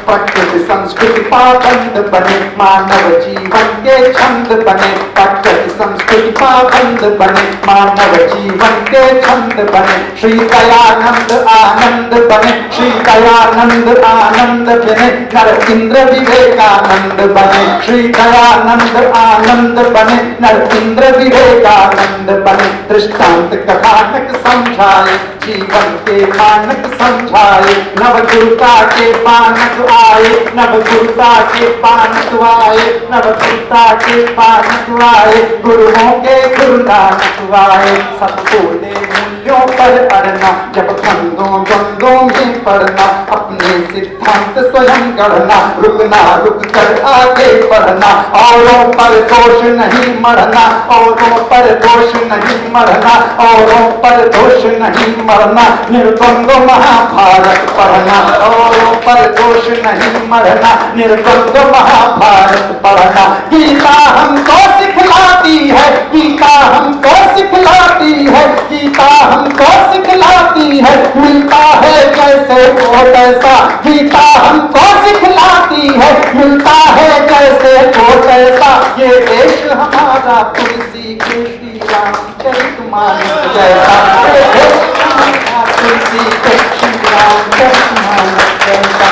प्रकृति संस्कृति पाबंद बने, मानव जीवन के छंद बने। प्रकृति संस्कृति पाबंद बने, मानव जीवन के छंद बने। श्री दयानंद आनंद बने, श्री दयानंद आनंद बने। नर इंद्र विवेकानंद बने, श्री दयानंद आनंद बने। नर इंद्र विवेकानंद बने। दृष्टांत कथानक समझाए, जीवन के मानक समझाए। नवदुर्गा के पानक आए, नवदुर्गा के पानक आए, नवदुर्गा के पानक आए। गुरुओं के गुरु नानक आए। सबको ले मूल्यों पर अड़ना, जब फंदों द्वंद्वों में पड़ना। अपने सिद्धांत स्वयं गढ़ना, रुकना रुक कर आगे बढ़ना। औरों पर दोष नहीं मरना, औरों पर दोष नहीं मरना, औरों पर दोष नहीं मरना। निर्द्वंद्व महाभारत पढ़ना, औरों पर दोष नहीं मरना। निर्द्वंद्व महाभारत पढ़ना। गीता हमको सिखलाती है, गीता हमको सिखलाती है, गीता हमको सिखलाती है। मिलता है जैसे वो तैसा, गीता हमको सिखलाती है। मिलता है जैसे वो तैसा। ये देश हमारा तुलसी के श्री रामचरितमानस जैसा। ये देश हमारा तुलसी के श्री रामचरितमानस जैसा।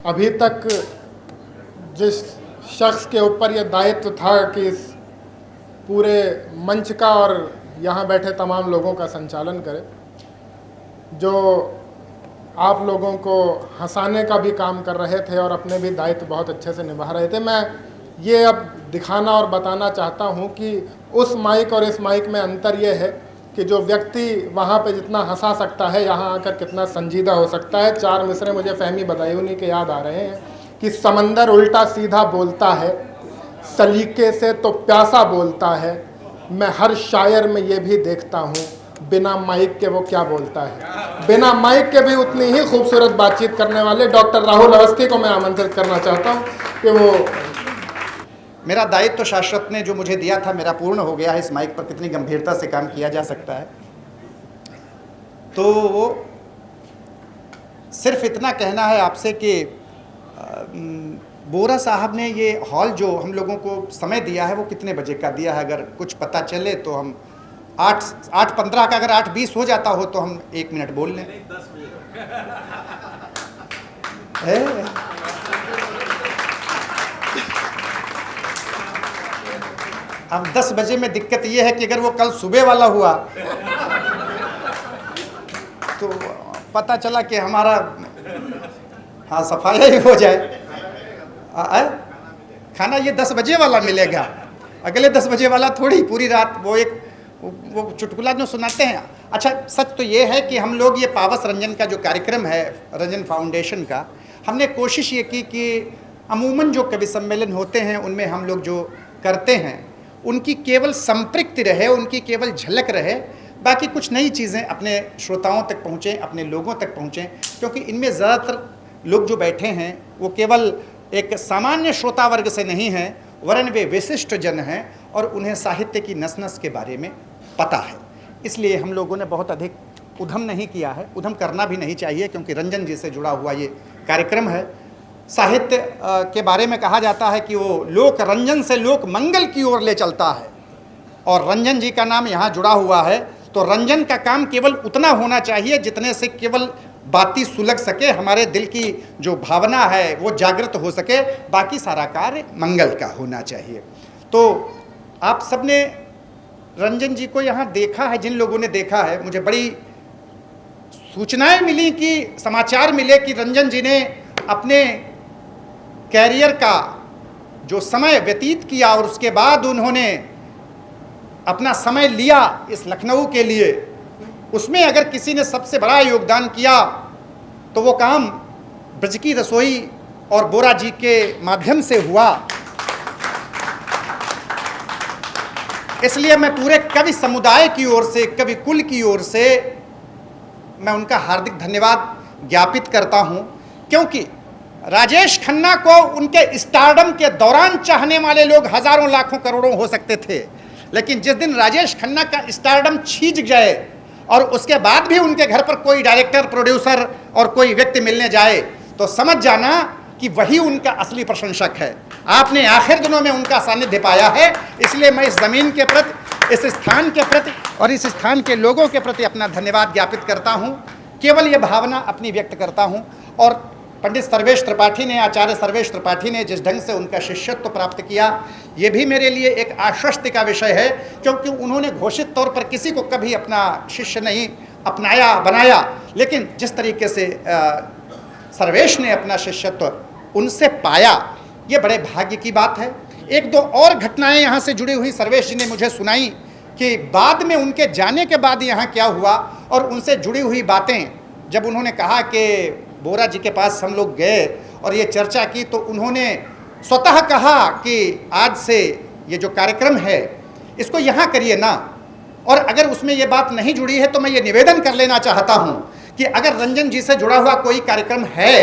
अभी तक जिस शख्स के ऊपर यह दायित्व था कि इस पूरे मंच का और यहाँ बैठे तमाम लोगों का संचालन करे, जो आप लोगों को हंसाने का भी काम कर रहे थे और अपने भी दायित्व बहुत अच्छे से निभा रहे थे, मैं ये अब दिखाना और बताना चाहता हूँ कि उस माइक और इस माइक में अंतर ये है कि जो व्यक्ति वहाँ पे जितना हंसा सकता है, यहाँ आकर कितना संजीदा हो सकता है। 4 मिसरे मुझे फहमी बदायूनी के याद आ रहे हैं कि समंदर उल्टा सीधा बोलता है, सलीके से तो प्यासा बोलता है। मैं हर शायर में ये भी देखता हूँ, बिना माइक के वो क्या बोलता है। बिना माइक के भी उतनी ही खूबसूरत बातचीत करने वाले डॉक्टर राहुल अवस्थी को मैं आमंत्रित करना चाहता हूँ कि वो। मेरा दायित्व तो शाश्वत ने जो मुझे दिया था मेरा पूर्ण हो गया है। इस माइक पर कितनी गंभीरता से काम किया जा सकता है। तो वो सिर्फ इतना कहना है आपसे कि बोरा साहब ने ये हॉल जो हम लोगों को समय दिया है वो कितने बजे का दिया है, अगर कुछ पता चले तो हम 8:15 का, अगर 8:20 हो जाता हो तो हम 1 मिनट बोल लें। 10 बजे अब 10 बजे में दिक्कत ये है कि अगर वो कल सुबह वाला हुआ तो पता चला कि हमारा हाँ सफाई ही हो जाए। खाना ये 10 बजे वाला मिलेगा, अगले 10 बजे वाला थोड़ी पूरी रात वो चुटकुला जो सुनाते हैं। अच्छा, सच तो ये है कि हम लोग ये पावस रंजन का जो कार्यक्रम है, रंजन फाउंडेशन का, हमने कोशिश ये की कि अमूमन जो कवि सम्मेलन होते हैं उनमें हम लोग जो करते हैं उनकी केवल संपृक्ति रहे, उनकी केवल झलक रहे, बाकी कुछ नई चीज़ें अपने श्रोताओं तक पहुँचें, अपने लोगों तक पहुँचें। क्योंकि इनमें ज़्यादातर लोग जो बैठे हैं वो केवल एक सामान्य श्रोता वर्ग से नहीं हैं, वरन वे विशिष्ट जन हैं और उन्हें साहित्य की नस नस के बारे में पता है। इसलिए हम लोगों ने बहुत अधिक उद्यम नहीं किया है, उद्यम करना भी नहीं चाहिए, क्योंकि रंजन जी से जुड़ा हुआ ये कार्यक्रम है। साहित्य के बारे में कहा जाता है कि वो लोक रंजन से लोक मंगल की ओर ले चलता है, और रंजन जी का नाम यहाँ जुड़ा हुआ है। तो रंजन का काम केवल उतना होना चाहिए जितने से केवल बाती सुलग सके, हमारे दिल की जो भावना है वो जागृत हो सके, बाकी सारा कार्य मंगल का होना चाहिए। तो आप सबने रंजन जी को यहाँ देखा है, जिन लोगों ने देखा है, मुझे बड़ी सूचनाएं मिली कि समाचार मिले कि रंजन जी ने अपने कैरियर का जो समय व्यतीत किया और उसके बाद उन्होंने अपना समय लिया इस लखनऊ के लिए, उसमें अगर किसी ने सबसे बड़ा योगदान किया तो वो काम ब्रज की रसोई और बोरा जी के माध्यम से हुआ। इसलिए मैं पूरे कवि समुदाय की ओर से, कवि कुल की ओर से मैं उनका हार्दिक धन्यवाद ज्ञापित करता हूं, क्योंकि राजेश खन्ना को उनके स्टारडम के दौरान चाहने वाले लोग हजारों लाखों करोड़ों हो सकते थे, लेकिन जिस दिन राजेश खन्ना का स्टारडम छीज गए और उसके बाद भी उनके घर पर कोई डायरेक्टर, प्रोड्यूसर और कोई व्यक्ति मिलने जाए तो समझ जाना कि वही उनका असली प्रशंसक है। आपने आखिर दिनों में उनका सानिध्य पाया है, इसलिए मैं इस ज़मीन के प्रति, इस स्थान के प्रति और इस स्थान के लोगों के प्रति अपना धन्यवाद ज्ञापित करता हूँ। केवल ये भावना अपनी व्यक्त करता हूँ। और पंडित सर्वेश त्रिपाठी ने, आचार्य सर्वेश त्रिपाठी ने जिस ढंग से उनका शिष्यत्व प्राप्त किया, ये भी मेरे लिए एक आश्वस्ति का विषय है, क्योंकि उन्होंने घोषित तौर पर किसी को कभी अपना शिष्य नहीं अपनाया बनाया, लेकिन जिस तरीके से सर्वेश ने अपना शिष्यत्व उनसे पाया, ये बड़े भाग्य की बात है। एक दो और घटनाएं यहाँ से जुड़ी हुई सर्वेश जी ने मुझे सुनाई कि बाद में उनके जाने के बाद यहाँ क्या हुआ, और उनसे जुड़ी हुई बातें जब उन्होंने कहा कि बोरा जी के पास हम लोग गए और ये चर्चा की, तो उन्होंने स्वतः कहा कि आज से ये जो कार्यक्रम है इसको यहाँ करिए ना, और अगर उसमें ये बात नहीं जुड़ी है तो मैं ये निवेदन कर लेना चाहता हूँ कि अगर रंजन जी से जुड़ा हुआ कोई कार्यक्रम है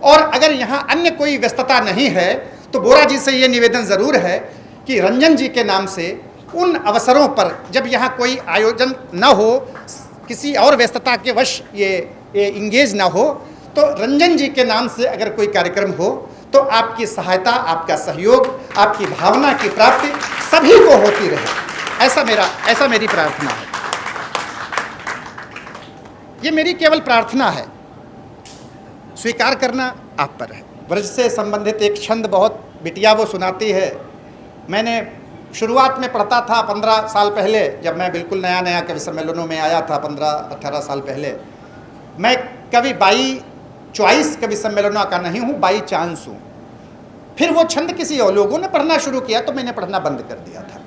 और अगर यहाँ अन्य कोई व्यस्तता नहीं है, तो बोरा जी से ये निवेदन ज़रूर है कि रंजन जी के नाम से उन अवसरों पर जब यहाँ कोई आयोजन न हो, किसी और व्यस्तता के वश ये इंगेज ना हो, तो रंजन जी के नाम से अगर कोई कार्यक्रम हो तो आपकी सहायता, आपका सहयोग, आपकी भावना की प्राप्ति सभी को होती रहे, ऐसा मेरी प्रार्थना है। ये मेरी केवल प्रार्थना है, स्वीकार करना आप पर है। ब्रज से संबंधित एक छंद बहुत बिटिया वो सुनाती है। मैंने शुरुआत में पढ़ता था 15 साल पहले, जब मैं बिल्कुल नया नया कवि सम्मेलनों में आया था 15-18 साल पहले। मैं कवि बाई चॉइस कवि सम्मेलनों का नहीं हूँ, बाई चांस हूँ। फिर वो छंद किसी और लोगों ने पढ़ना शुरू किया तो मैंने पढ़ना बंद कर दिया था।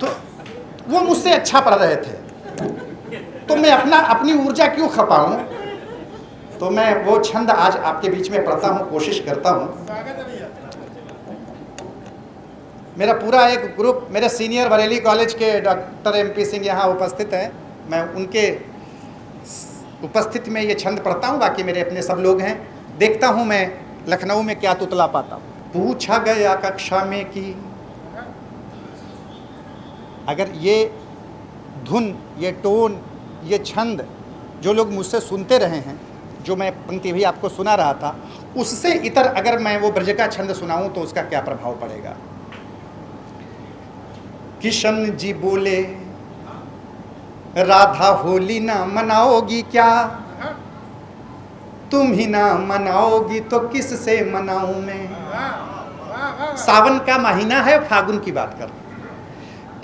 तो वो मुझसे अच्छा पढ़ रहे थे, तो मैं अपनी ऊर्जा क्यों खपाऊं। तो मैं वो छंद आज आपके बीच में पढ़ता हूँ, कोशिश करता हूँ। मेरा पूरा एक ग्रुप, मेरे सीनियर बरेली कॉलेज के डॉक्टर MP सिंह यहाँ उपस्थित हैं, मैं उनके उपस्थिति में ये छंद पढ़ता हूँ। बाकी मेरे अपने सब लोग हैं। देखता हूँ मैं लखनऊ में क्या तुतला पाता हूँ। पूछा गया कक्षा में कि अगर ये धुन, ये टोन, ये छंद जो लोग मुझसे सुनते रहे हैं, जो मैं पंक्ति भी आपको सुना रहा था, उससे इतर अगर मैं वो ब्रज का छंद सुनाऊं तो उसका क्या प्रभाव पड़ेगा। किशन जी बोले, राधा होली ना मनाओगी क्या, तुम ही ना मनाओगी तो किस से मनाऊं मैं। सावन का महीना है, फागुन की बात कर।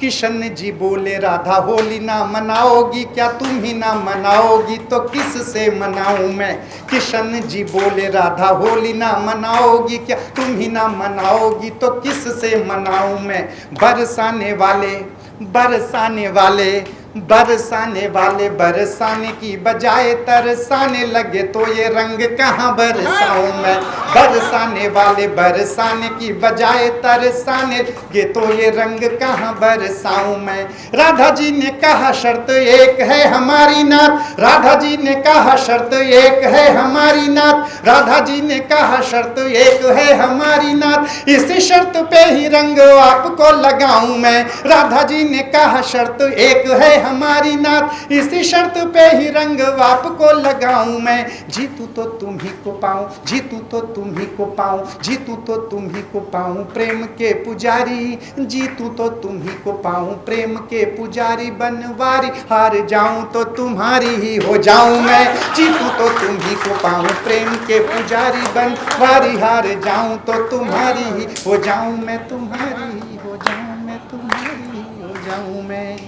किशन जी बोले, राधा होली ना मनाओगी क्या, तुम ही ना मनाओगी तो किस से मनाऊं मैं। किशन जी बोले, राधा होली ना मनाओगी क्या, तुम ही ना मनाओगी तो किस से मनाऊं मैं। बरसाने वाले बरसाने वाले बरसाने वाले बरसाने की बजाय तरसाने लगे तो ये रंग कहाँ बरसाऊं मैं। बरसाने वाले बरसाने की बजाय तरसाने लगे तो ये रंग कहाँ बरसाऊं मैं। राधा जी ने कहा शर्त एक है हमारी नात, राधा जी ने कहा शर्त एक है हमारी नात, राधा जी ने कहा शर्त एक है हमारी नात, इसी शर्त पे ही रंग आपको लगाऊं मैं। राधा जी ने कहा शर्त एक है हमारी नात, इसी शर्त पे ही रंग आपको लगाऊं मैं। जीतू तो तुम ही को पाऊं, जीतू तो तुम ही को पाऊं, जीतू तो तुम ही को पाऊं प्रेम के पुजारी, जीतू तो तुम ही को पाऊं प्रेम के पुजारी। बनवारी हार जाऊं तो तुम्हारी ही हो जाऊं मैं, जीतू तो तुम ही को पाऊं प्रेम के पुजारी। बनवारी हार जाऊं तो तुम्हारी ही हो जाऊं मैं, तुम्हारी ही हो जाऊं मैं, तुम्हारी ही हो जाऊं मैं।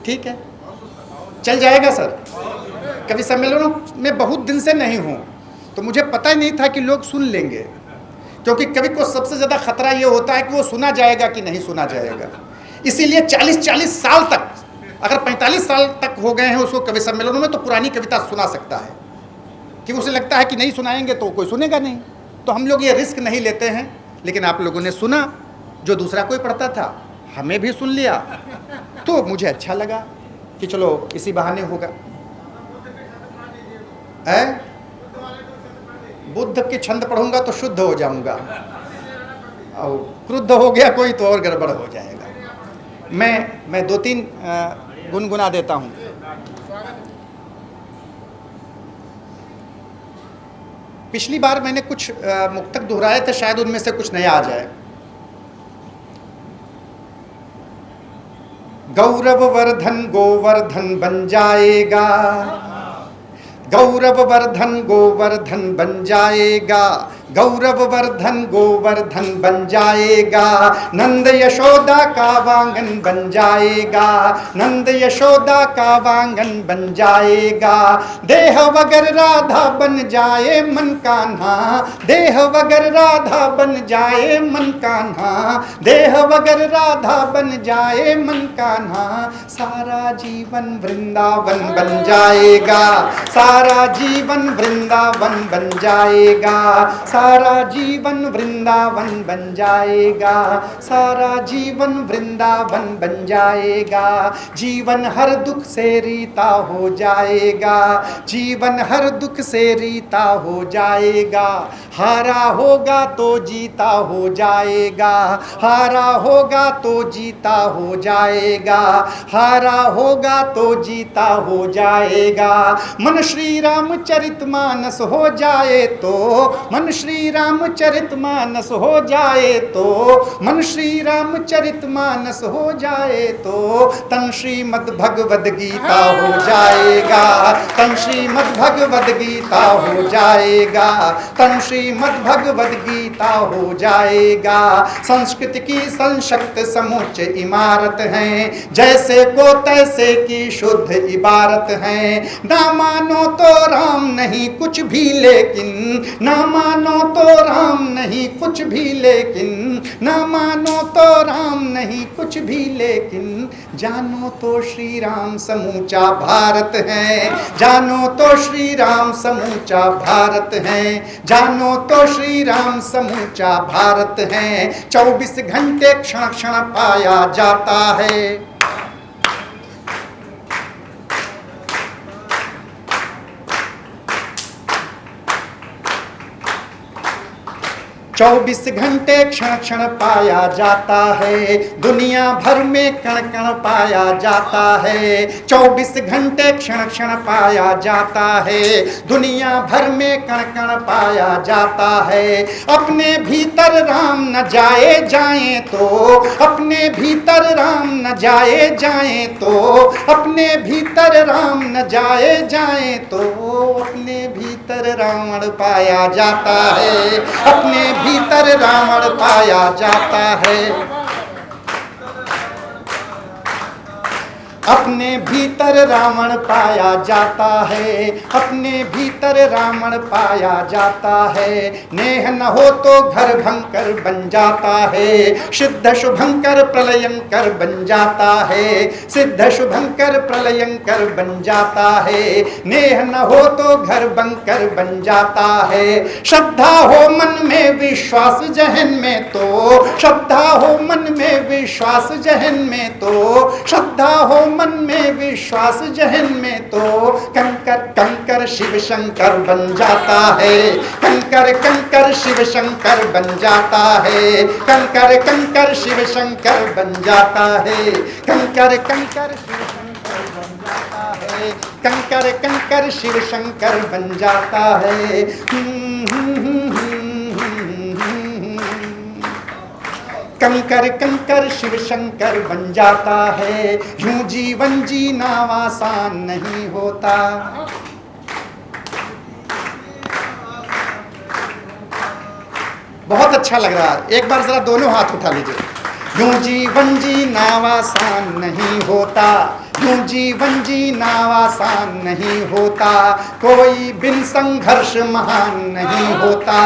ठीक है, चल जाएगा सर। कवि सम्मेलनों में बहुत दिन से नहीं हूँ तो मुझे पता ही नहीं था कि लोग सुन लेंगे, क्योंकि कवि को सबसे ज़्यादा खतरा ये होता है कि वो सुना जाएगा कि नहीं सुना जाएगा। इसीलिए 40-40 साल तक, अगर 45 साल तक हो गए हैं उसको कवि सम्मेलनों में, तो पुरानी कविता सुना सकता है, कि उसे लगता है कि नहीं सुनाएंगे तो कोई सुनेगा नहीं। तो हम लोग ये रिस्क नहीं लेते हैं। लेकिन आप लोगों ने सुना, जो दूसरा कोई पढ़ता था हमें भी सुन लिया, तो मुझे अच्छा लगा कि चलो इसी बहाने होगा। बुद्ध के छंद पढ़ूंगा तो शुद्ध हो जाऊंगा। और क्रुद्ध हो गया कोई तो और गड़बड़ हो जाएगा। मैं 2-3 गुनगुना देता हूँ। पिछली बार मैंने कुछ मुक्तक दोहराए थे, शायद उनमें से कुछ नया आ जाए। गौरववर्धन गोवर्धन बन जाएगा, गौरववर्धन गोवर्धन बन जाएगा, गौरववर्धन गोवर्धन बन जाएगा, नंद यशोदा का वांगन बन जाएगा, नंद यशोदा का वांगन बन जाएगा। देह वगर राधा बन जाए मन कान्हा, देह वगर राधा बन जाए मन कान्हा, देह वगर राधा बन जाए मन कान्हा। सारा जीवन वृंदावन बन जाएगा, सारा जीवन वृंदावन बन जाएगा, सारा जीवन वृंदावन बन जाएगा, सारा जीवन वृंदावन बन जाएगा। जीवन हर दुख से रीता हो जाएगा, जीवन हर दुख से रीता हो जाएगा। हारा होगा तो जीता हो जाएगा, हारा होगा तो जीता हो जाएगा, हारा होगा तो जीता हो जाएगा। मन श्री रामचरितमानस हो जाए तो, मन श्री रामचरितमानस हो जाए तो, मन श्री रामचरितमानस हो जाए तो, तन श्रीमद् भगवद गीता हो जाएगा, तन श्रीमद् भगवद गीता हो जाएगा, तन श्रीमद् भगवद गीता हो जाएगा। संस्कृत की संशक्त समुच्च इमारत है, जैसे को तैसे की शुद्ध इबारत है। ना मानो तो राम नहीं कुछ भी लेकिन, ना मानो तो राम नहीं कुछ भी लेकिन, ना मानो तो राम नहीं कुछ भी लेकिन, जानो तो श्री राम समूचा भारत है, जानो तो श्री राम समूचा भारत है, जानो तो श्री राम समूचा भारत है। 24 घंटे क्षण क्षण पाया जाता है, 24 घंटे क्षण क्षण पाया जाता है, दुनिया भर में कण कण पाया जाता है। 24 घंटे क्षण क्षण पाया जाता है, दुनिया भर में कण कण पाया जाता है। अपने भीतर राम न जाए जाए तो, अपने भीतर राम न जाए जाए तो, अपने भीतर राम न जाए जाए तो, अपने भीतर रावण पाया जाता है, अपने भीतर रावण पाया जाता है। अपने भीतर रावण पाया जाता है, अपने भीतर रावण पाया जाता है। नेह न हो तो घर भंकर बन जाता है, सिद्ध शुभंकर प्रलयंकर बन जाता है, सिद्ध शुभंकर प्रलयंकर बन जाता है। नेह न हो तो घर बंकर बन जाता है। श्रद्धा हो मन में विश्वास जहन में तो, श्रद्धा हो मन में विश्वास जहन में तो, श्रद्धा हो मन में विश्वास जहन में तो, कंकर कंकर शिव शंकर बन जाता है, कंकर कंकर शिव शंकर बन जाता है, कंकर कंकर शिव शंकर बन जाता है, कंकर कंकर शिव शंकर बन जाता है, कंकर कंकर शिव शंकर बन जाता है। कंकर कंकर शिव शंकर बन जाता है। यूं जीवन जीना आसान नहीं होता, बहुत अच्छा लग रहा है, एक बार जरा दोनों हाथ उठा लीजिए। यूं जीवन जीना आसान नहीं होता, यूं जीवन जीना आसान नहीं होता। कोई बिन संघर्ष महान नहीं होता,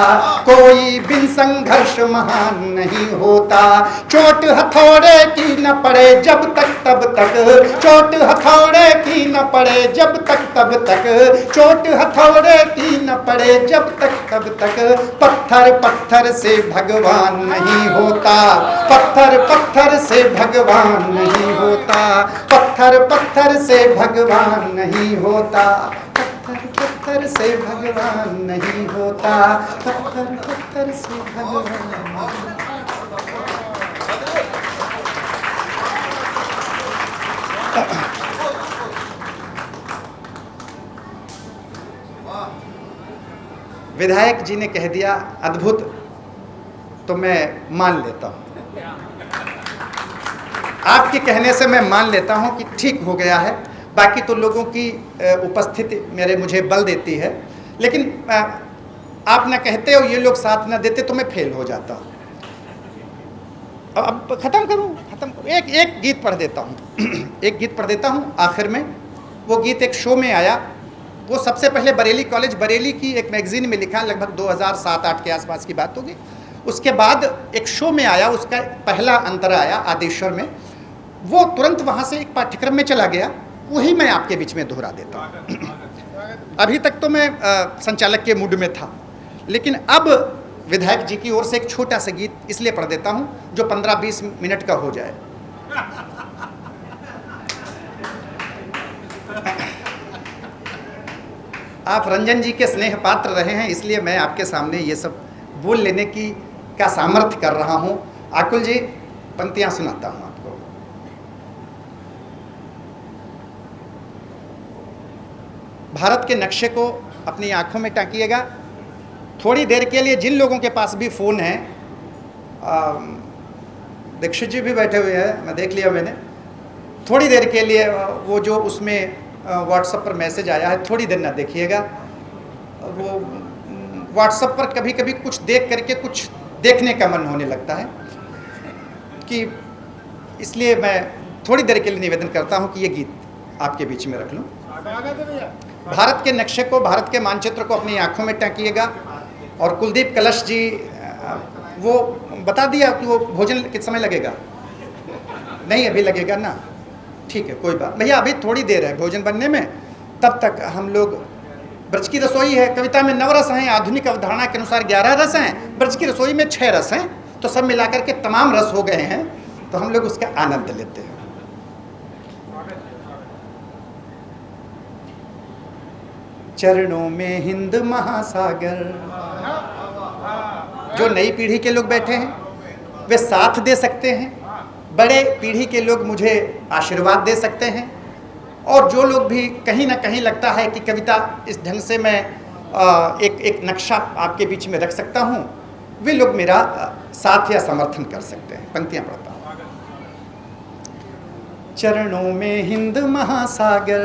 कोई बिन संघर्ष महान नहीं होता। चोट हथौड़े की न पड़े जब तक तब तक, चोट हथौड़े की न पड़े जब तक तब तक, चोट हथौड़े की न पड़े जब तक तब तक। पत्थर पत्थर से भगवान नहीं होता, पत्थर पत्थर से भगवान नहीं होता, पत्थर पत्थर से भगवान नहीं होता, पत्थर पत्थर से भगवान नहीं होता, पत्थर पत्थर से भगवान। विधायक जी ने कह दिया अद्भुत, तो मैं मान लेता हूँ। आपके कहने से मैं मान लेता हूँ कि ठीक हो गया है। बाकी तो लोगों की उपस्थिति मुझे बल देती है, लेकिन आप ना कहते हो, ये लोग साथ ना देते तो मैं फेल हो जाता हूँ। अब ख़त्म करूँ। एक गीत पढ़ देता हूँ एक गीत पढ़ देता हूँ आखिर में। वो गीत एक शो में आया, वो सबसे पहले बरेली कॉलेज बरेली की एक मैगजीन में लिखा, लगभग 2007-8 के आसपास की बात होगी। उसके बाद एक शो में आया, उसका पहला अंतरा आया आदेश्वर में, वो तुरंत वहाँ से एक पाठ्यक्रम में चला गया, वही मैं आपके बीच में दोहरा देता हूँ। अभी तक तो मैं संचालक के मूड में था, लेकिन अब विधायक जी की ओर से एक छोटा सा गीत इसलिए पढ़ देता हूँ जो 15-20 मिनट का हो जाए। आप रंजन जी के स्नेह पात्र रहे हैं, इसलिए मैं आपके सामने ये सब बोल लेने का सामर्थ्य कर रहा हूँ। आकुल जी, पंक्तियाँ सुनाता हूँ आपको। भारत के नक्शे को अपनी आंखों में टाँकिएगा। थोड़ी देर के लिए जिन लोगों के पास भी फ़ोन है, दीक्षित जी भी बैठे हुए हैं, मैं देख लिया मैंने, थोड़ी देर के लिए वो जो उसमें व्हाट्सएप पर मैसेज आया है, थोड़ी देर ना देखिएगा। वो व्हाट्सएप पर कभी कभी कुछ देख करके कुछ देखने का मन होने लगता है, कि इसलिए मैं थोड़ी देर के लिए निवेदन करता हूं कि ये गीत आपके बीच में रख लूं। भारत के नक्शे को, भारत के मानचित्र को अपनी आंखों में टाँकिएगा। और कुलदीप कलश जी, वो बता दिया कि वो भोजन किस समय लगेगा? नहीं, अभी लगेगा ना, ठीक है, कोई बात भैया, अभी थोड़ी देर है भोजन बनने में, तब तक हम लोग, ब्रज की रसोई है, कविता में 9 रस हैं, आधुनिक अवधारणा के अनुसार 11 रस हैं, ब्रज की रसोई में 6 रस हैं, तो सब मिलाकर के तमाम रस हो गए हैं, तो हम लोग उसका आनंद लेते हैं। चरणों में हिंद महासागर। जो नई पीढ़ी के लोग बैठे हैं वे साथ दे सकते हैं, बड़े पीढ़ी के लोग मुझे आशीर्वाद दे सकते हैं, और जो लोग भी कहीं ना कहीं लगता है कि कविता इस ढंग से मैं एक नक्शा आपके बीच में रख सकता हूँ, वे लोग मेरा साथ या समर्थन कर सकते हैं। पंक्तियाँ पढ़ता हूँ। चरणों में हिंद महासागर,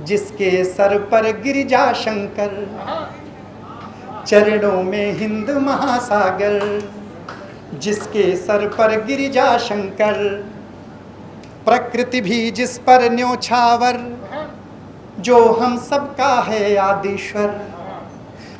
जिसके सर पर गिरिजा शंकर। चरणों में हिंद महासागर, जिसके सर पर गिरिजा शंकर। प्रकृति भी जिस पर न्योछावर, जो हम सबका है आदिश्वर।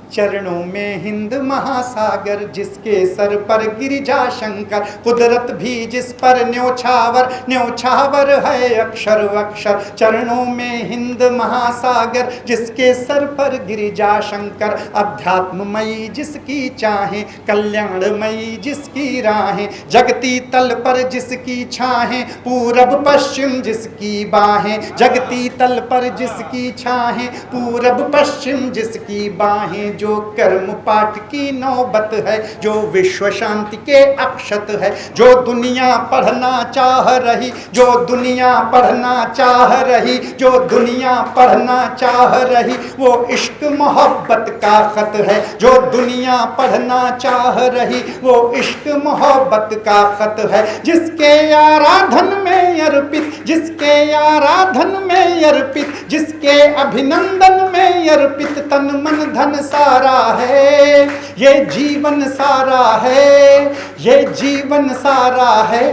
चरणों में हिंद महासागर, जिसके सर पर गिरिजा शंकर। कुदरत भी जिस पर न्योछावर, न्योछावर है अक्षर अक्षर। चरणों में हिंद महासागर, जिसके सर पर गिरिजा शंकर। अध्यात्ममयी जिसकी चाहें, कल्याणमयी जिसकी राहें। जगती तल पर जिसकी छाहें, पूरब पश्चिम जिसकी बाहें। जगती तल पर जिसकी छाहें, पूरब पश्चिम जिसकी बाहें। जो कर्म पाठ की नौबत है, जो विश्व शांति के अक्षत है। जो दुनिया पढ़ना चाह रही, जो दुनिया पढ़ना चाह रही, जो दुनिया पढ़ना चाह रही, वो इश्क मोहब्बत का खत है। जो दुनिया पढ़ना चाह रही, वो इश्क मोहब्बत का खत है। जिसके आराधन में अर्पित, जिसके आराधन में अर्पित, जिसके अभिनंदन में अर्पित। तन मन धन सारा है, ये जीवन सारा है, ये जीवन सारा है।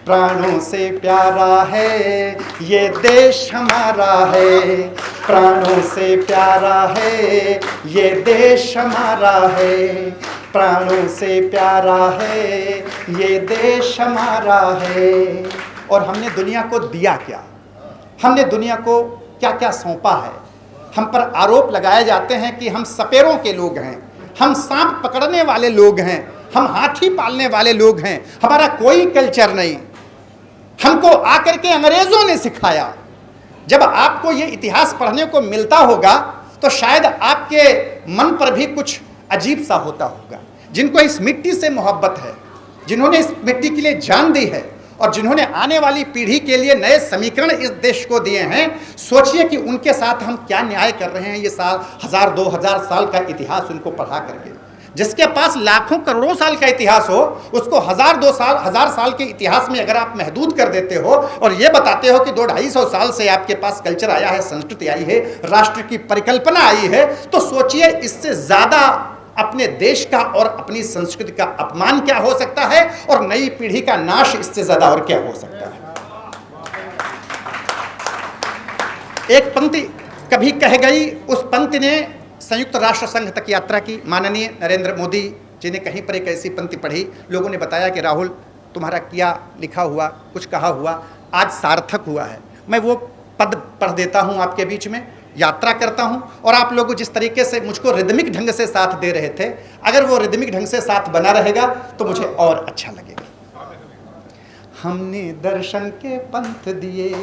प्राणों से प्यारा है, ये देश हमारा है। प्राणों से प्यारा है, ये देश हमारा है। प्राणों से प्यारा है, ये देश हमारा है। और हमने दुनिया को दिया क्या? हमने दुनिया को क्या क्या सौंपा है? हम पर आरोप लगाए जाते हैं कि हम सपेरों के लोग हैं, हम सांप पकड़ने वाले लोग हैं, हम हाथी पालने वाले लोग हैं, हमारा कोई कल्चर नहीं। हमको आकर के अंग्रेजों ने सिखाया। जब आपको ये इतिहास पढ़ने को मिलता होगा तो शायद आपके मन पर भी कुछ अजीब सा होता होगा। जिनको इस मिट्टी से मोहब्बत है, जिन्होंने इस मिट्टी के लिए जान दी है, और जिन्होंने आने वाली पीढ़ी के लिए नए समीकरण इस देश को दिए हैं, सोचिए कि उनके साथ हम क्या न्याय कर रहे हैं। ये साल 1000-2000 साल का इतिहास उनको पढ़ा करके, जिसके पास लाखों करोड़ों साल का इतिहास हो, उसको 1000 साल के इतिहास में अगर आप महदूद कर देते हो और ये बताते हो कि 200-250 साल से आपके पास कल्चर आया है, संस्कृति आई है, राष्ट्र की परिकल्पना आई है, तो सोचिए इससे ज़्यादा अपने देश का और अपनी संस्कृति का अपमान क्या हो सकता है, और नई पीढ़ी का नाश इससे ज़्यादा और क्या हो सकता है। एक पंक्ति कभी कह गई, उस पंक्ति ने संयुक्त राष्ट्र संघ तक यात्रा की। माननीय नरेंद्र मोदी जी ने कहीं पर एक ऐसी पंक्ति पढ़ी, लोगों ने बताया कि राहुल तुम्हारा क्या लिखा हुआ, कुछ कहा हुआ आज सार्थक हुआ है। मैं वो पद पढ़ देता हूँ आपके बीच में। यात्रा करता हूँ और आप लोग जिस तरीके से मुझको रिदमिक ढंग से साथ दे रहे थे, अगर वो रिदमिक ढंग से साथ बना रहेगा तो मुझे और अच्छा लगेगा। हमने दर्शन के पंथ दिए,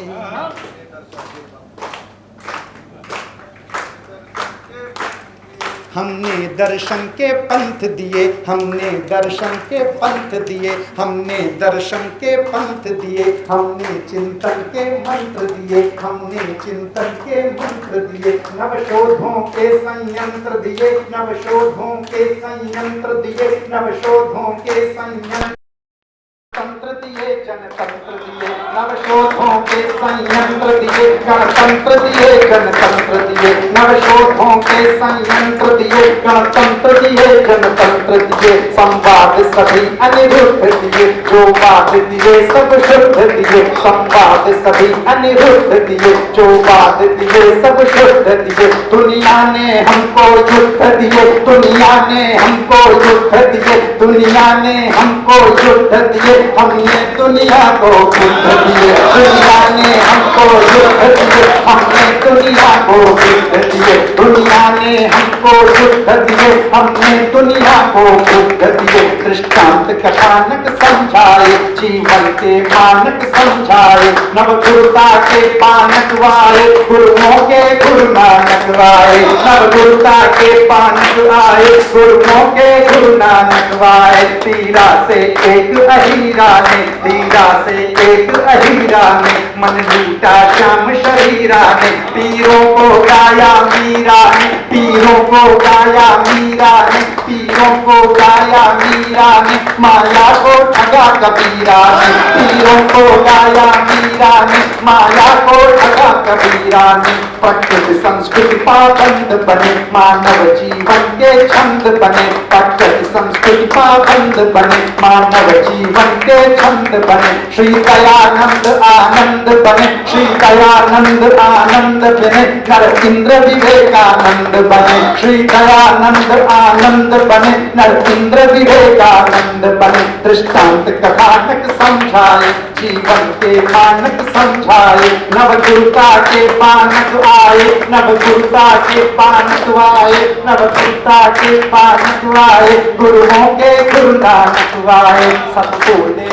हमने दर्शन के पंथ दिए, हमने दर्शन के पंथ दिए, हमने दर्शन के पंथ दिए, हमने चिंतन के मंत्र दिए, हमने चिंतन के मंत्र दिए, नवशोधों के संयंत्र दिए, नवशोधों के संयंत्र दिए, नवशोधों के संयंत्र दिए, जनतंत्र दिए, नवशोधों के संयंत्र दिए, गणतंत्र दिए, जनतंत्र दिए, नवशोधों के संयंत्र दिए, गणतंत्र दिए, जनतंत्र दिए, संवाद सभी अनिरुद्ध दिए, जो बात दिए सब शुद्ध दिए, संवाद सभी अनिरुद्ध दिए, जो बात दिए सब शुद्ध दिए, दुनिया ने हमको युद्ध दिए, दुनिया ने हमको युद्ध दिए, दुनिया ने हमको युद्ध दिए, हमने दुनिया को युद्ध दिए, दुनिया ने हमको युद्ध दिए, हमने दुनिया को युद्ध दिए, दुनिया ने हमको युद्ध दिए, हमने दुनिया को युद्ध दिए, दृष्टांत कथानक समझाए, जीवन के मानक समझाए, नवगुरुता के पानक वाए, गुरुओं के गुरु नानक वाए, नवगुरुता के पानक आए, गुरुओं के गुरु नानक वाए, तीरा से एक अहीरा ने, तीरा से एक अहीरा ने, मन लूटा श्याम शरीरा ने, पीरों को गाया मीरा ने, पीरों को गाया मीरा ने, पीरों को गाया मीरा ने, माया को ठगा कबीरा ने, पीरों को गाया मीरा ने, माया को ठगा कबीरा ने, प्रकृति संस्कृति पाबंद बने, मानव जीवन के छंद बने, प्रकृति संस्कृति पाबंद बने, मानव जीवन के छंद बने, श्री दयानंद आनंद बने, श्री दयानंद आनंद बने, नर इंद्र विवेकानंद बने, श्री दयानंद आनंद बने, नर इंद्र विवेकानंद बने, दृष्टांत कथानक समझाए, जीवन के मानक समझाए, नवगुरुता के पानक आए, नवगुरुता के पानक आए, नवगुरुता के पानक आए, गुरुओं के गुरु नानक आए, सबको दे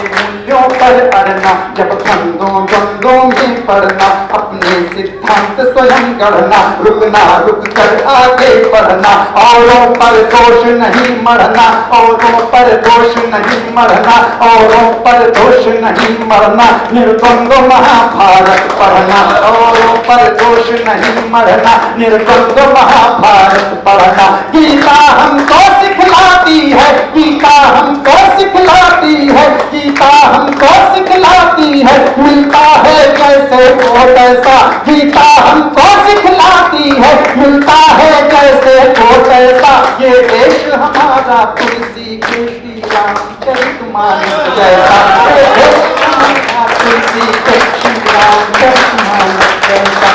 मूल्यों पर अड़ना, जब द्वंद्वों द्वंद्वों में पड़ना, अपने सिद्धांत स्वयं गढ़ना, रुकना रुक कर आगे बढ़ना, औरों पर दोष नहीं मढ़ना, औरों पर दोष नहीं मढ़ना, औरों पर दोष नहीं मढ़ना, निर्द्वंद्व महाभारत पढ़ना, औरों पर दोष नहीं मढ़ना, निर्द्वंद्व महाभारत पढ़ना, गीता हमको सिखलाती है, गीता हमको सिखलाती है, गीता हमको सिखलाती है, मिलता है जैसे वो तैसा, गीता हमको सिखलाती है, मिलता है जैसे वो तैसा, ये देश हमारा तुलसी के श्री रामचरित मानस जैसा, ये देश हमारा तुलसी के श्री रामचरित मानस जैसा,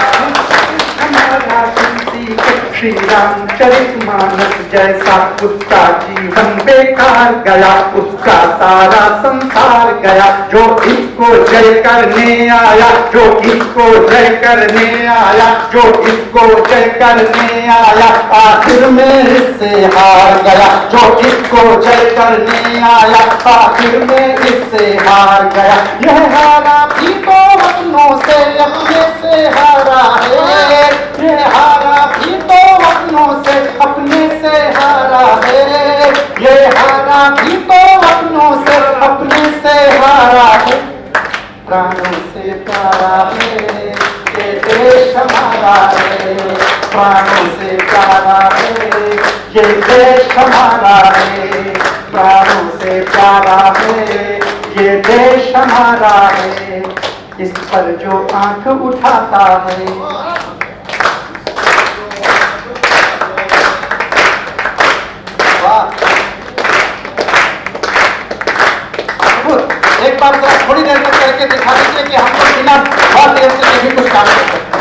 हमारा तुलसी के श्री रामचरित मानस जैसा, उसका जीवन बेकार गया, उसका सारा संसार गया, जो इसको जय करने आया, जो इसको जय करने आया, जो इसको जय करने आया, आखिर में इससे हार गया, जो इसको जय करने आया, आखिर में इससे हार गया, यह हारा भी तो अपनों से अपने से हारा है, यह हारा भी तो अपनों से अपने से हारा है, ये हारा भी तो अपनों से अपने से हारा है, प्राणों से प्यारा है ये देश हमारा है, प्राणों से प्यारा है ये देश हमारा है, प्राणों से प्यारा है ये देश हमारा है, इस पर जो आंख उठाता है। एक बार जरा थोड़ी देर तक करके दिखा दीजिए कि हम लोग बिना बहुत देर से भी कुछ काम कर सकते हैं।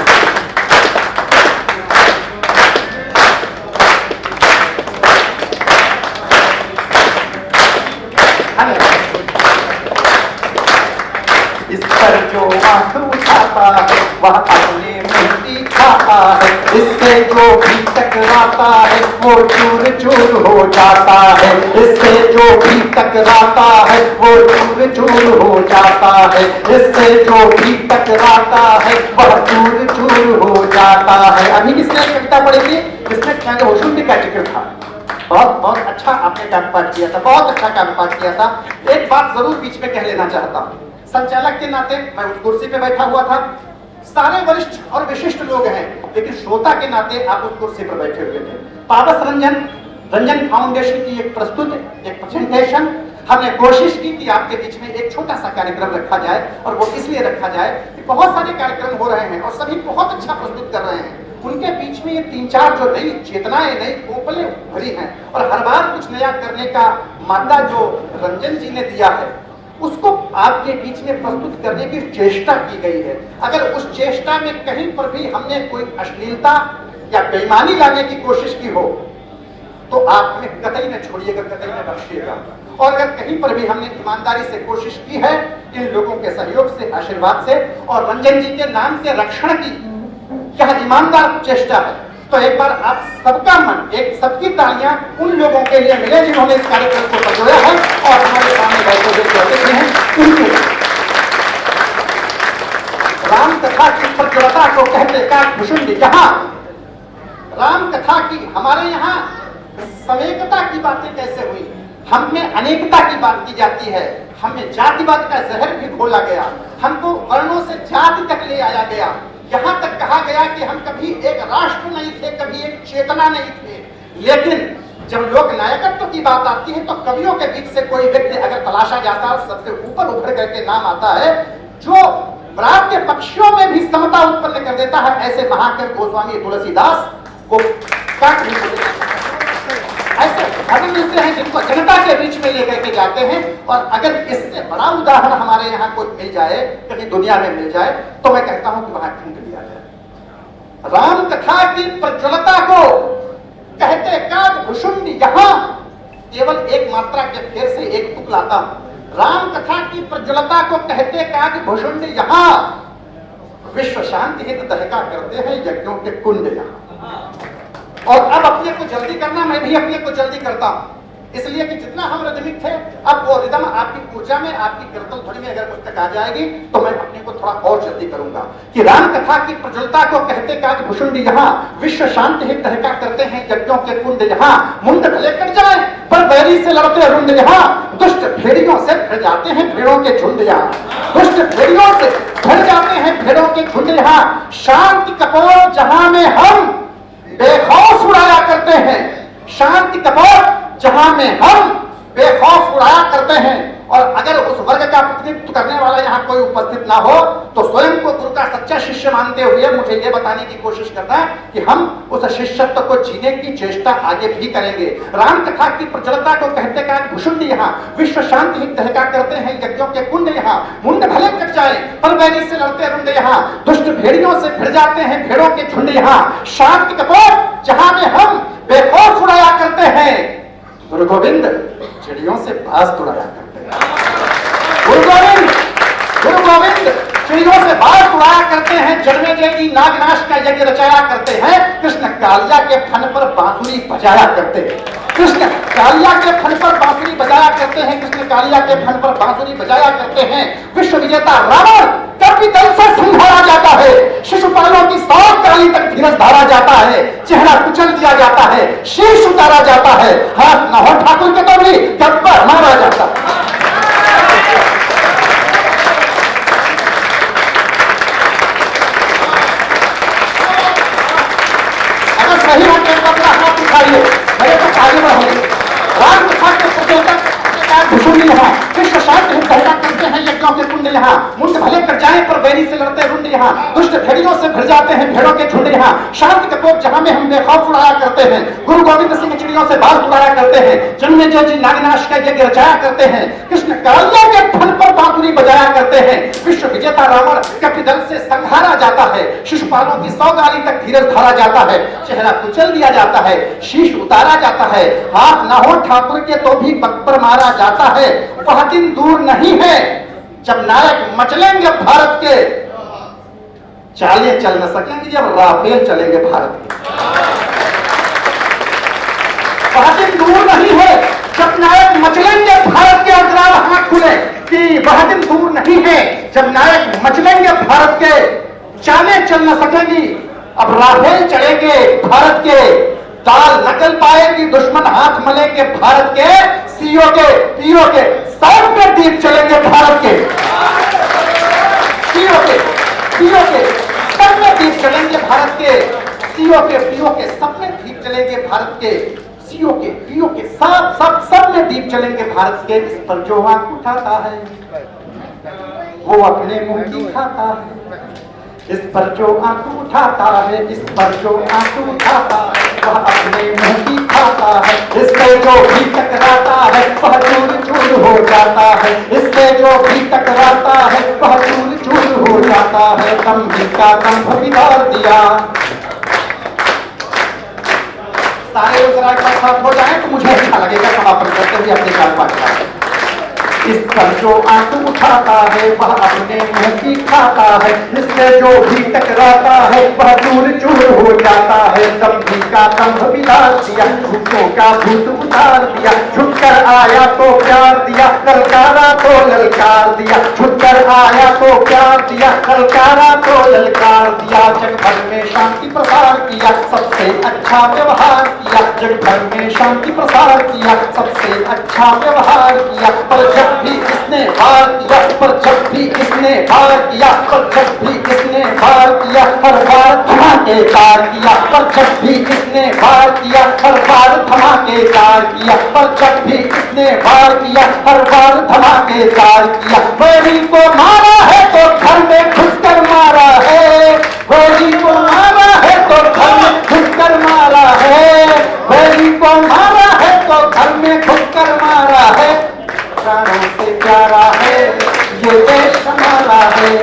इस पर जो आंख उठाता है वह अपने मुंह खाता है, इससे जो भी टकराता है वो चूर चूर हो जाता है, इससे जो भी टकराता है वो चूर चूर हो जाता है, इससे जो भी टकराता है वह चूर चूर हो जाता है। अभी किसने कविता पढ़ी थी? किसने क्या होशुंडी का जिक्र था। बहुत बहुत अच्छा आपने काम पाठ किया था, बहुत अच्छा काम पाठ किया था। एक बात जरूर बीच में कह लेना चाहता हूँ, संचालक के नाते मैं उस कुर्सी पे बैठा हुआ था, सारे वरिष्ठ और विशिष्ट लोग हैं, लेकिन श्रोता के नाते आप उस कुर्सी पर बैठे हुए थे। पावस रंजन फाउंडेशन की एक प्रस्तुति, एक प्रेजेंटेशन, हमने कोशिश की कि आपके बीच में एक छोटा सा कार्यक्रम रखा जाए, और वो इसलिए रखा जाए कि बहुत सारे कार्यक्रम हो रहे हैं और सभी बहुत अच्छा प्रस्तुत कर रहे हैं, उनके बीच में ये 3-4 जो नई चेतनाएं, नई कोपलें भरी हैं, और हर बार कुछ नया करने का मादा जो रंजन जी ने दिया है उसको आपके बीच में प्रस्तुत करने की चेष्टा की गई है। अगर उस चेष्टा में कहीं पर भी हमने कोई अश्लीलता या बेईमानी लाने की कोशिश की हो तो आप हमें कतई न छोड़िएगा, कतई न बख्शिएगा। और अगर कहीं पर भी हमने ईमानदारी से कोशिश की है, इन लोगों के सहयोग से, आशीर्वाद से, और रंजन जी के नाम के रक्षण की यह ईमानदार चेष्टा है, तो एक बार आप सबका मन, एक सबकी तालियां उन लोगों के लिए मिले जिन्होंने इस कार्यक्रम को संजोया है और हमारे सामने बैठे हुए कहते हैं उनके। राम कथा की प्रज्वलता को कहते का भुषुंडी, जहां राम कथा की हमारे यहाँ समेकता की बातें कैसे हुई, हम में अनेकता की बात की जाती है, हमें जातिवाद का जहर भी घोला गया, हमको वर्णों से जाति तक ले आया गया, यहाँ तक कहा गया कि हम कभी एक राष्ट्र नहीं थे, कभी एक चेतना नहीं थे। लेकिन जब लोक नायकत्व की बात आती है तो कवियों के बीच से कोई व्यक्ति अगर तलाशा जाता है, सबसे ऊपर उभर करके नाम आता है जो प्राप्त पक्षियों में भी समता उत्पन्न कर देता है, ऐसे महाकवि गोस्वामी तुलसीदास को ऐसे कवि मिलते हैं जिनको जनता के बीच में लेकर के जाते हैं। और अगर इससे बड़ा उदाहरण हमारे यहाँ कोई मिल जाए, कहीं दुनिया में मिल जाए, तो मैं कहता हूं कि वहां ढूंढ लिया जाए। राम कथा की प्रज्वलता को कहते काज भुषुंडी, यहां केवल एक मात्रा के फेर से एक तुक लाता हूं। राम कथा की प्रज्वलता को कहते काज भुषुंडी, यहां विश्व शांति हित दहका करते हैं यज्ञों के कुंड यहां। और अब अपने को जल्दी करना, मैं भी अपने को जल्दी करता हूं, इसलिए कि जितना हम रजमिक थे, अब वो रिदम आपकी ऊर्जा में, आपकी कीर्तन ध्वनि में अगर मुझ तक आ जाएगी तो मैं अपने को थोड़ा और जल्दी करूंगा कि राम कथा की प्रज्वलता को कहते काज भुषुंडी, यहाँ विश्व शांति हित दहका करते हैं यज्ञों के कुंड, यहाँ मुंड भले कट जाए पर बैरी से लड़ते रुंड, यहाँ दुष्ट भेड़ियों से भिड़ जाते हैं भेड़ों के झुंड, यहाँ दुष्ट भेड़ियों से भिड़ जाते हैं भेड़ों के झुंड, यहाँ शांति कपोल जहां में हम बेखौफ उड़ाया करते हैं, शांति कपोल जहां में हम बेखौफ उड़ाया करते हैं। और अगर उस वर्ग का प्रतिनिधित्व करने वाला यहाँ कोई उपस्थित ना हो तो स्वयं को गुरु का सच्चा शिष्य मानते हुए मुझे ये बताने की कोशिश करना है कि हम उस शिष्यत्व को जीने की चेष्टा आगे भी करेंगे। राम कथा की प्रज्वलता को कहते का भुषुंडी, यहाँ विश्व शांति हित दहका करते हैं यज्ञों के कुंड, यहाँ मुंड भले कट जाए पर बैरी से लड़ते रुंड, यहाँ दुष्ट भेड़ियों से भिड़ जाते हैं भेड़ों के झुंड, यहाँ शांति कपोल जहां में हम बेखौफ उड़ाया करते हैं, गुरु गोविंद चिड़ियों से बाज उड़ाया करते हैं। गुरु गोविंद चिड़ियों से बाज उड़ाया करते हैं, जन्मे जयगी नागनाश का यज्ञ रचाया करते हैं, कृष्ण कालिया के फन पर बांसुरी बजाया करते हैं, कृष्ण कालिया के फन पर बांसुरी बजाया करते हैं, कृष्ण कालिया के फन पर बांसुरी बजाया करते हैं। विश्व विजेता रावण कभी दल से संहारा जाता है, शिशुपालों की 100 काली तक धीरज धारा जाता है, चेहरा कुचल दिया जाता है, शीश उतारा जाता है, हाथ न हो ठाकुर के तो भी गब्बर मारा जाता है। बढ़ोगे। राम कथा के प्रचोदक भुषुंड यहाँ, कृष्ण शांत कहना करते हैं यज्ञों के कुंड यहाँ, मुंड भले कर जाए पर बैरी से लड़ते रुंड यहाँ, दुष्ट भेड़ियों से भिड़ जाते हैं भेड़ों के झुंड यहाँ, शांति के कोप जहां में हम बेखौफ उड़ाया करते हैं, गुरु गोविंद सिंह चिड़ियों से बाल उड़ाया करते हैं, जन्मे जय जी नागनाश का यज्ञ रचाया करते हैं, कृष्ण कालिया के फल पर बांसुरी बजाया करते हैं, विश्व विजेता रावण कपिदल से संहारा जाता है, शिशुपालों की 100 गाली तक धीरज धारा जाता है, चेहरा कुचल दिया जाता है, शीश उतारा जाता है, हाथ ना हो ठाकुर के तो भी पग पर मारा जाता है। वह दिन दूर नहीं है जब नायक मचलेंगे भारत के, चालें चल न सकेंगे जब राफेल चलेंगे भारत के। वह दिन दूर नहीं है जब नायक मचलेंगे भारत के, और हाथ खुले कि वह दिन दूर नहीं है जब नायक मचलेंगे भारत के, चालें चल न सकेंगी अब राफेल चलेंगे भारत के, दाल नकल पाएगी दुश्मन हाथ मलेंगे भारत के, सीओ के पीओ के सब पे दीप चलेंगे भारत के, सीओ के पीओ के सब में दीप चलेंगे भारत के, सीओ के पीओ के सब में दीप चलेंगे भारत के, सीओ के पीओ के सब में दीप चलेंगे भारत के। इस पर जो आंख उठाता है वो अपने मुंह की खाता है, इस पर जो आंख उठाता है, इस पर जो आंख उठाता है वह अपने मुंह की खाता है, इससे जो भी टकराता है वह चूर चूर हो जाता है, इससे जो भी टकराता है वह चूर चूर हो जाता है। दम्भी का दम्भ बिगाड़ दिया। सारे लोग जरा एक बार साथ हो जाए तो मुझे अच्छा लगेगा समापन करते हुए अपने काल पाठ का। इस पर जो आंख उठाता है वह अपने मुंह की खाता है, इससे जो भी टकराता है वह चूर चूर हो जाता है। दम्भी का दम्भ बिगाड़ दिया, झूठों का भूत उतार दिया, झुककर आया तो प्यार दिया, ललकारा तो ललकार दिया, झुककर आया तो प्यार दिया, ललकारा तो ललकार दिया। जग भर में शांति प्रसार किया, सबसे अच्छा व्यवहार किया, जग भर में शांति प्रसार किया, सबसे अच्छा व्यवहार किया। पर जब भी इसने हार किया, पर जब भी इसने हार किया, पर जब भी इसने हार किया, हर बार धमाकेदार किया, पर जब भी इसने हार किया, हर बार धमाकेदार किया, पर जब भी इसने हार किया, हर बार धमाकेदार किया। गोली को मारा है तो घर में घुसकर मारा है, गोली को मारा है तो घर में घुसकर मारा है, गोली को मारा है तो घर में घुसकर मारा है। प्राणों से प्यारा है ये देश हमारा है,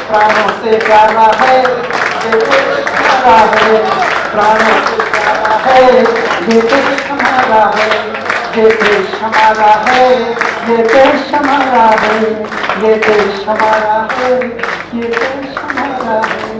प्राणों से प्यारा है ये देश हमारा है, प्राणों से प्यारा है ये देश हमारा है, ये देश हमारा है, ये देश हमारा है, ये देश हमारा है, ये देश हमारा है।